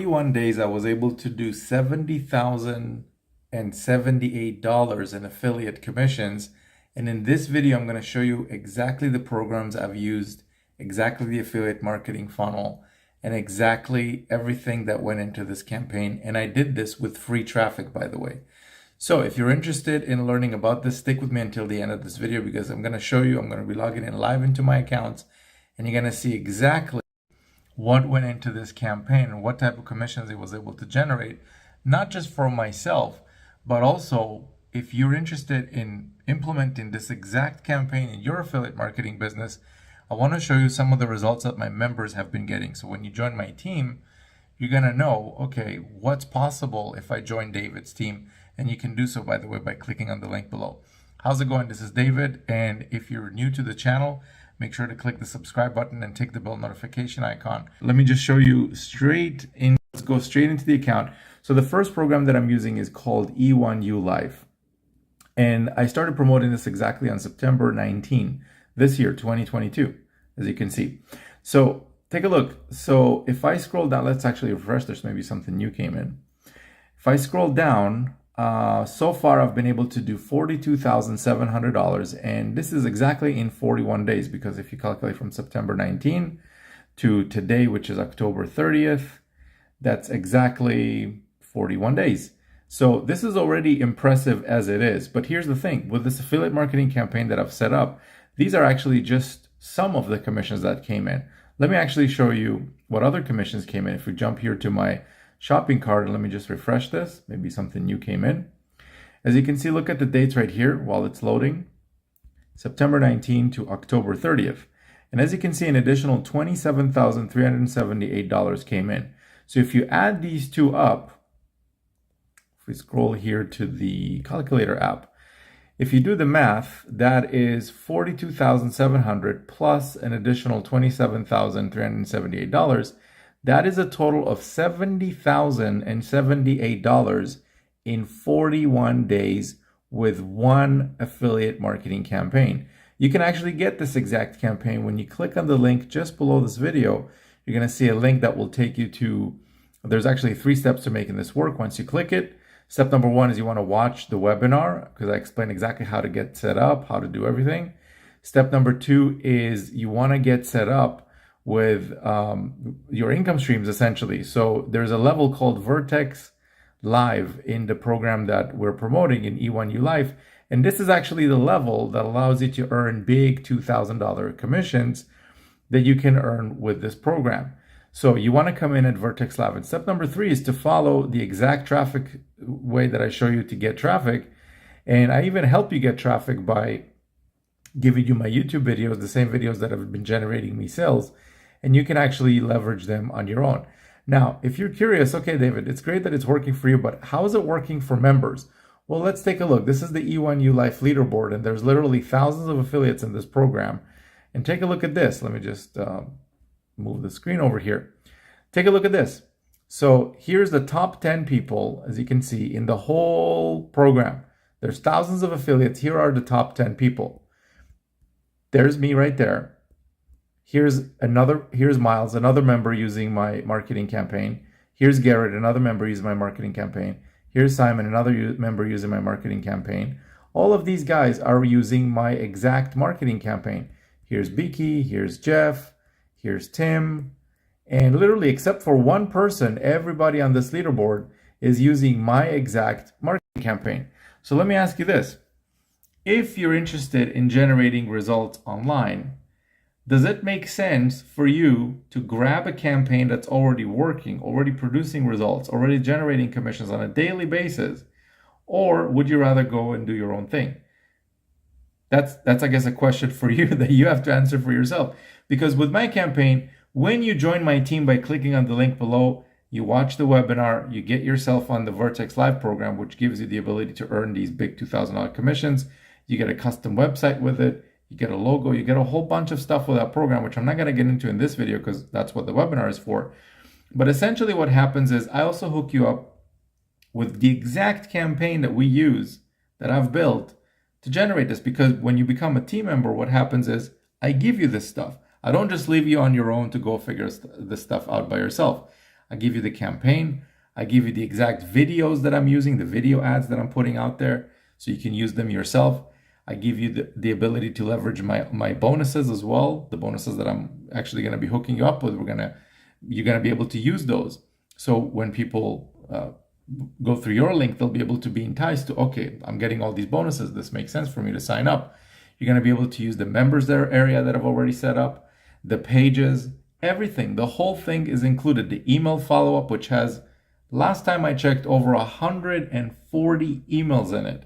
41 days, I was able to do $70,078 in affiliate commissions. And in this video, I'm going to show you exactly the programs I've used, exactly the affiliate marketing funnel, and exactly everything that went into this campaign. And I did this with free traffic, by the way. So if you're interested in learning about this, stick with me until the end of this video, because I'm going to show you, I'm going to be logging in live into my accounts, and you're going to see exactly what went into this campaign and what type of commissions it was able to generate, not just for myself, but also if you're interested in implementing this exact campaign in your affiliate marketing business. I want to show you some of the results that my members have been getting. So when you join my team, you're going to know, okay, what's possible if I join David's team? And you can do so, by the way, by clicking on the link below. How's it going? This is David. And if you're new to the channel, make sure to click the subscribe button and tick the bell notification icon. Let me just show you straight in. Let's go straight into the account. So the first program that I'm using is called E1U Life. And I started promoting this exactly on September 19, this year, 2022, as you can see. So take a look. So if I scroll down, let's actually refresh. There's maybe something new came in. If I scroll down, so far I've been able to do $42,700, and this is exactly in 41 days, because if you calculate from September 19 to today, which is October 30th, that's exactly 41 days. So this is already impressive as it is. But here's the thing, with this affiliate marketing campaign that I've set up, these are actually just some of the commissions that came in. Let me actually show you what other commissions came in. If we jump here to my shopping cart, and let me just refresh this, maybe something new came in. As you can see, look at the dates right here while it's loading, September 19 to October 30th. And as you can see, an additional $27,378 came in. So if you add these two up, if we scroll here to the calculator app, if you do the math, that is $42,700 plus an additional $27,378. That is a total of $70,078 in 41 days with one affiliate marketing campaign. You can actually get this exact campaign when you click on the link just below this video. You're going to see a link that will take you to, there's actually 3 steps to making this work. Once you click it, step number 1 is you want to watch the webinar, because I explain exactly how to get set up, how to do everything. Step number 2 is you want to get set up with your income streams, essentially. So there's a level called Vertex Live in the program that we're promoting in E1U Life. And this is actually the level that allows you to earn big $2,000 commissions that you can earn with this program. So you want to come in at Vertex Live. And step number 3 is to follow the exact traffic way that I show you to get traffic. And I even help you get traffic by giving you my YouTube videos, the same videos that have been generating me sales. And you can actually leverage them on your own. Now, if you're curious, okay, David, it's great that it's working for you, but how is it working for members? Well, let's take a look. This is the E1U Life leaderboard, and there's literally thousands of affiliates in this program. And take a look at this. Let me just move the screen over here. Take a look at this. So here's the top 10 people, as you can see, in the whole program. There's thousands of affiliates. Here are the top 10 people. There's me right there. Here's Miles, another member using my marketing campaign. Here's Garrett, another member using my marketing campaign. Here's Simon, another member using my marketing campaign. All of these guys are using my exact marketing campaign. Here's Becky, here's Jeff, here's Tim. And literally, except for one person, everybody on this leaderboard is using my exact marketing campaign. So let me ask you this. If you're interested in generating results online, does it make sense for you to grab a campaign that's already working, already producing results, already generating commissions on a daily basis? Or would you rather go and do your own thing? That's I guess, a question for you that you have to answer for yourself. Because with my campaign, when you join my team by clicking on the link below, you watch the webinar, you get yourself on the Vertex Live program, which gives you the ability to earn these big $2,000 commissions. You get a custom website with it. You get a logo, you get a whole bunch of stuff with that program, which I'm not going to get into in this video because that's what the webinar is for. But essentially what happens is I also hook you up with the exact campaign that we use, that I've built to generate this. Because when you become a team member, what happens is I give you this stuff. I don't just leave you on your own to go figure this stuff out by yourself. I give you the campaign. I give you the exact videos that I'm using, the video ads that I'm putting out there, so you can use them yourself. I give you the ability to leverage my bonuses as well, the bonuses that I'm actually going to be hooking you up with. You're going to be able to use those. So when people go through your link, they'll be able to be enticed to, okay, I'm getting all these bonuses. This makes sense for me to sign up. You're going to be able to use the members there area that I've already set up, the pages, everything. The whole thing is included. The email follow-up, which has, last time I checked, over 140 emails in it.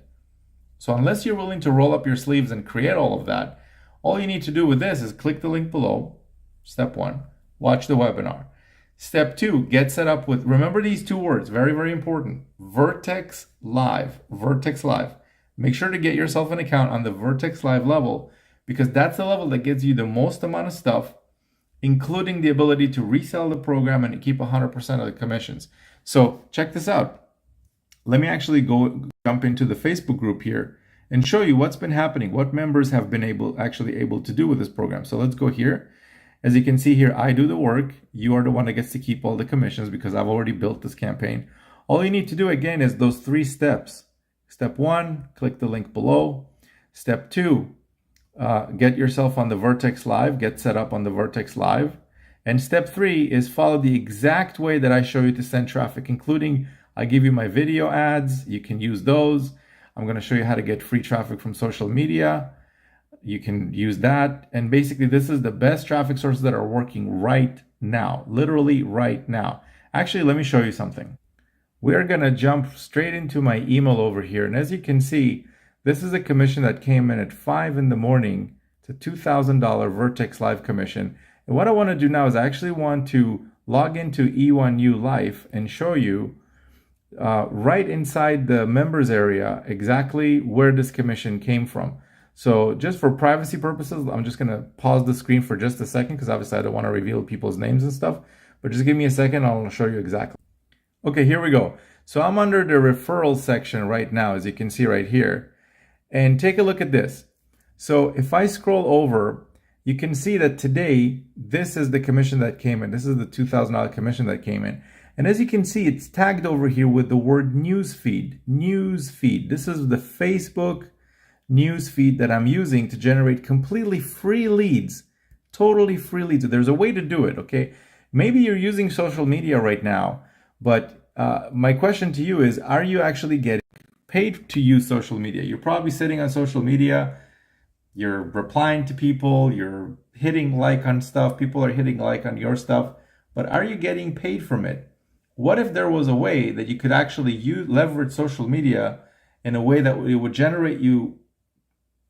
So unless you're willing to roll up your sleeves and create all of that, all you need to do with this is click the link below. Step 1, watch the webinar. Step 2, get set up with, remember these 2 words, very, very important. Vertex Live, Vertex Live. Make sure to get yourself an account on the Vertex Live level, because that's the level that gives you the most amount of stuff, including the ability to resell the program and keep 100% of the commissions. So check this out. Let me actually jump into the Facebook group here and show you what's been happening, what members have been able to do with this program. So let's go here. As you can see here, I do the work. You are the one that gets to keep all the commissions because I've already built this campaign. All you need to do again is those 3 steps. Step 1, click the link below. Step 2, get yourself on the Vertex Live, get set up on the Vertex Live. And step 3 is follow the exact way that I show you to send traffic, including I give you my video ads. You can use those. I'm going to show you how to get free traffic from social media. You can use that. And basically, this is the best traffic sources that are working right now, literally right now. Actually, let me show you something. We're going to jump straight into my email over here. And as you can see, this is a commission that came in at 5 in the morning. It's a $2,000 Vertex Live commission. And what I want to do now is I actually want to log into E1U Life and show you right inside the members area exactly where this commission came from. So just for privacy purposes, I'm just going to pause the screen for just a second because obviously I don't want to reveal people's names and stuff. But just give me a second, I'll show you exactly. Okay, here we go. So I'm under the referral section right now, as you can see right here. And take a look at this. So if I scroll over, you can see that today, this is the commission that came in. This is the $2,000 commission that came in. And as you can see, it's tagged over here with the word newsfeed. Newsfeed. This is the Facebook newsfeed that I'm using to generate completely free leads. Totally free leads. There's a way to do it, okay? Maybe you're using social media right now, but my question to you is, are you actually getting paid to use social media? You're probably sitting on social media, you're replying to people, you're hitting like on stuff, people are hitting like on your stuff, but are you getting paid from it? What if there was a way that you could actually leverage social media in a way that it would generate you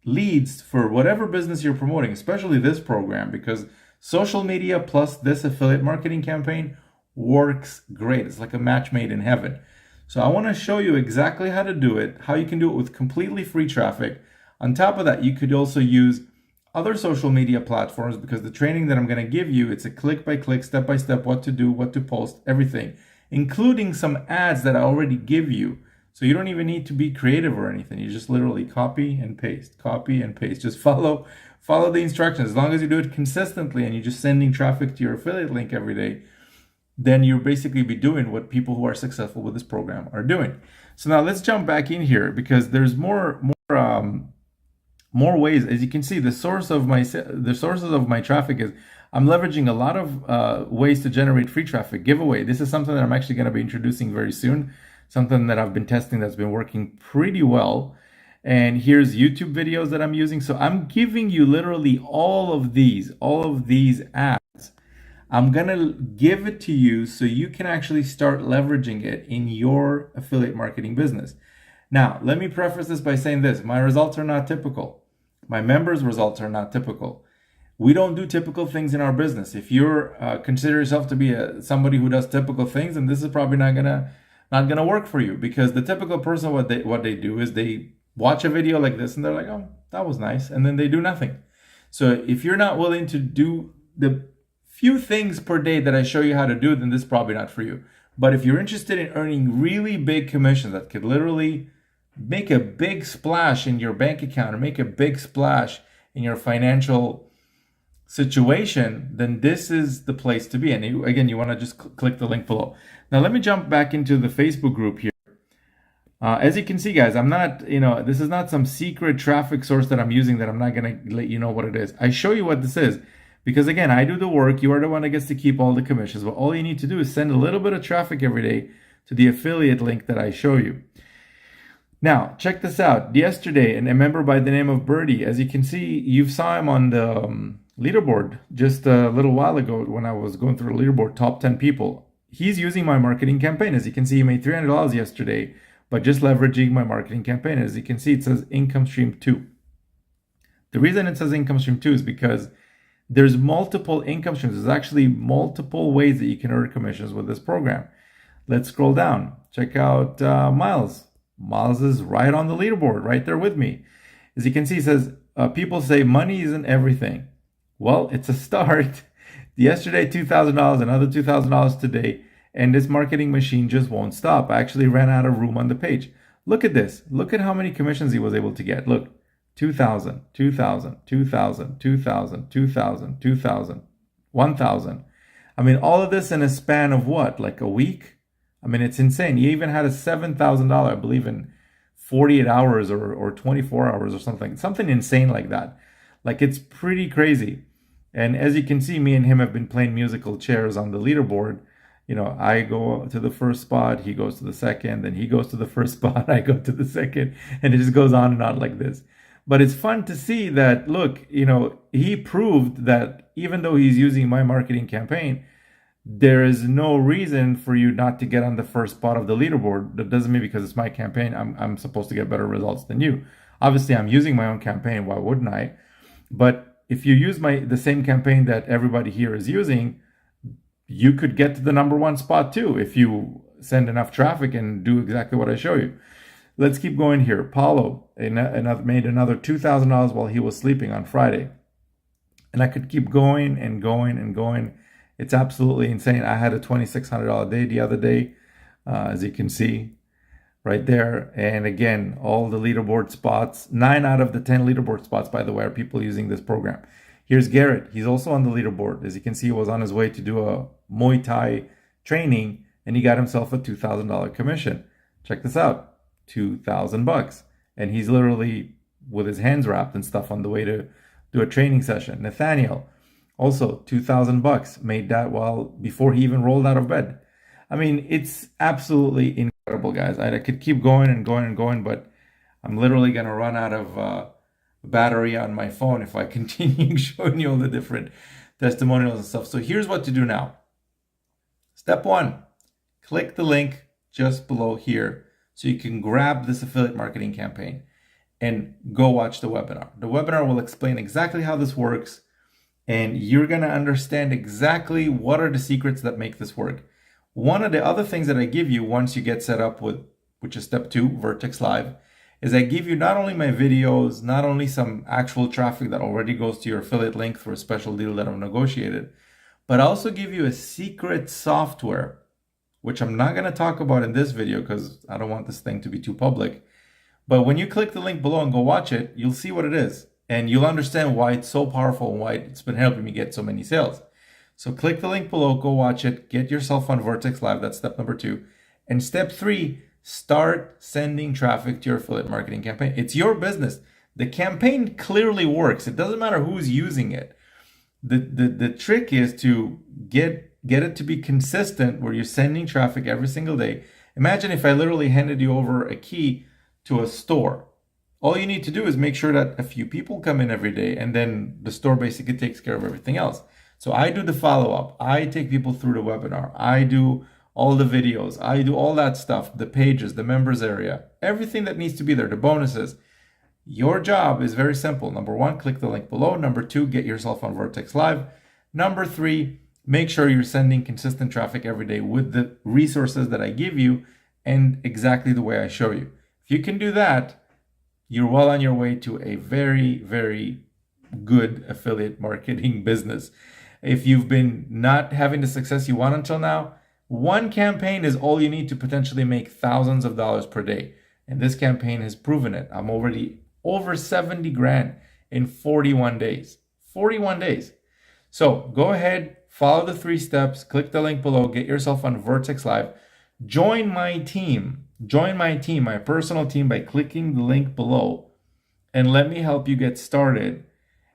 leads for whatever business you're promoting, especially this program, because social media plus this affiliate marketing campaign works great. It's like a match made in heaven. So I want to show you exactly how to do it, how you can do it with completely free traffic. On top of that, you could also use other social media platforms, because the training that I'm going to give you, it's a click-by-click, step-by-step, what to do, what to post, everything, including some ads that I already give you. So you don't even need to be creative or anything. You just literally copy and paste, copy and paste. Just follow the instructions. As long as you do it consistently and you're just sending traffic to your affiliate link every day, then you'll basically be doing what people who are successful with this program are doing. So now let's jump back in here, because there's more ways. As you can see, the sources of my traffic is, I'm leveraging a lot of ways to generate free traffic. Giveaway. This is something that I'm actually going to be introducing very soon. Something that I've been testing that's been working pretty well. And here's YouTube videos that I'm using. So I'm giving you literally all of these ads. I'm going to give it to you so you can actually start leveraging it in your affiliate marketing business. Now, let me preface this by saying this. My results are not typical. My members' results are not typical. We don't do typical things in our business. If you're consider yourself to be somebody who does typical things, then this is probably not gonna work for you, because the typical person, what they do is they watch a video like this and they're like, oh, that was nice, and then they do nothing. So if you're not willing to do the few things per day that I show you how to do, then this is probably not for you. But if you're interested in earning really big commissions that could literally make a big splash in your bank account or make a big splash in your financial situation, then this is the place to be. And again, you want to just click the link below. Now, let me jump back into the Facebook group here. As you can see, guys, I'm not, this is not some secret traffic source that I'm using that I'm not going to let you know what it is. I show you what this is because, again, I do the work. You are the one that gets to keep all the commissions. But all you need to do is send a little bit of traffic every day to the affiliate link that I show you. Now, check this out. Yesterday, a member by the name of Birdie, as you can see, you saw him on the leaderboard just a little while ago when I was going through the leaderboard, top 10 people. He's using my marketing campaign. As you can see, he made $300 yesterday by just leveraging my marketing campaign. As you can see, it says income stream 2. The reason it says income stream 2 is because there's multiple income streams. There's actually multiple ways that you can earn commissions with this program. Let's scroll down. Check out Miles. Miles is right on the leaderboard, right there with me. As you can see, it says, people say money isn't everything. Well, it's a start. Yesterday, $2,000, another $2,000 today, and this marketing machine just won't stop. I actually ran out of room on the page. Look at this. Look at how many commissions he was able to get. Look, 2,000, 2,000, 2,000, 2,000, 2,000, 2,000, 1,000. I mean, all of this in a span of what, like a week? I mean, it's insane. He even had a $7,000, I believe, in 48 hours or 24 hours or something insane like that. Like, it's pretty crazy. And as you can see, me and him have been playing musical chairs on the leaderboard. I go to the first spot, he goes to the second, then he goes to the first spot, I go to the second, and it just goes on and on like this. But it's fun to see that, look, he proved that even though he's using my marketing campaign, there is no reason for you not to get on the first spot of the leaderboard. That doesn't mean because it's my campaign, I'm supposed to get better results than you. Obviously, I'm using my own campaign. Why wouldn't I? But if you use the same campaign that everybody here is using, you could get to the #1 spot too if you send enough traffic and do exactly what I show you. Let's keep going here. Paulo made another $2,000 while he was sleeping on Friday. And I could keep going and going and going. It's absolutely insane. I had a $2,600 day the other day, as you can see right there. And again, all the leaderboard spots, 9 out of the 10 leaderboard spots, by the way, are people using this program. Here's Garrett. He's also on the leaderboard. As you can see, he was on his way to do a Muay Thai training, and he got himself a $2,000 commission. Check this out, $2,000. And he's literally with his hands wrapped and stuff on the way to do a training session. Nathaniel, also $2,000, made that before he even rolled out of bed. I mean, it's absolutely incredible, guys. I could keep going and going and going, but I'm literally going to run out of battery on my phone if I continue showing you all the different testimonials and stuff. So here's what to do now. Step 1, click the link just below here so you can grab this affiliate marketing campaign and go watch the webinar. The webinar will explain exactly how this works, and you're going to understand exactly what are the secrets that make this work. One of the other things that I give you once you get set up with, which is step 2, Vertex Live, is I give you not only my videos, not only some actual traffic that already goes to your affiliate link for a special deal that I've negotiated, but I also give you a secret software, which I'm not going to talk about in this video because I don't want this thing to be too public. But when you click the link below and go watch it, you'll see what it is. And you'll understand why it's so powerful and why it's been helping me get so many sales. So click the link below, go watch it, get yourself on Vertex Live. That's step number 2. And step 3, start sending traffic to your affiliate marketing campaign. It's your business. The campaign clearly works. It doesn't matter who's using it. The trick is to get it to be consistent where you're sending traffic every single day. Imagine if I literally handed you over a key to a store. All you need to do is make sure that a few people come in every day, and then the store basically takes care of everything else. So I do the follow-up. I take people through the webinar. I do all the videos. I do all that stuff, the pages, the members area, everything that needs to be there, the bonuses. Your job is very simple. Number 1, click the link below. Number 2, get yourself on Vertex Live. Number 3, make sure you're sending consistent traffic every day with the resources that I give you and exactly the way I show you. If you can do that, you're well on your way to a very, very good affiliate marketing business. If you've been not having the success you want until now, one campaign is all you need to potentially make thousands of dollars per day. And this campaign has proven it. I'm already over 70 grand in 41 days. 41 days. So go ahead, follow the 3 steps, click the link below, get yourself on Vertex Live, join my team, my personal team by clicking the link below, and let me help you get started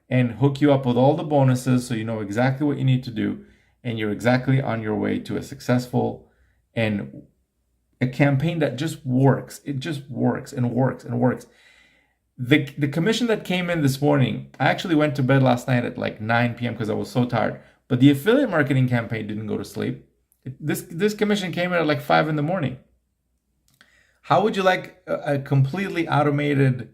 and hook you up with all the bonuses so you know exactly what you need to do and you're exactly on your way to a successful and a campaign that just works. It just works and works and works. The commission that came in this morning, I actually went to bed last night at like 9 p.m. because I was so tired. But the affiliate marketing campaign didn't go to sleep. This commission came in at like 5 in the morning. How would you like a completely automated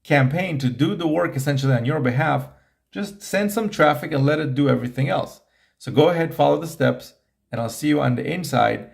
campaign to do the work essentially on your behalf? Just send some traffic and let it do everything else. So go ahead, follow the steps, and I'll see you on the inside.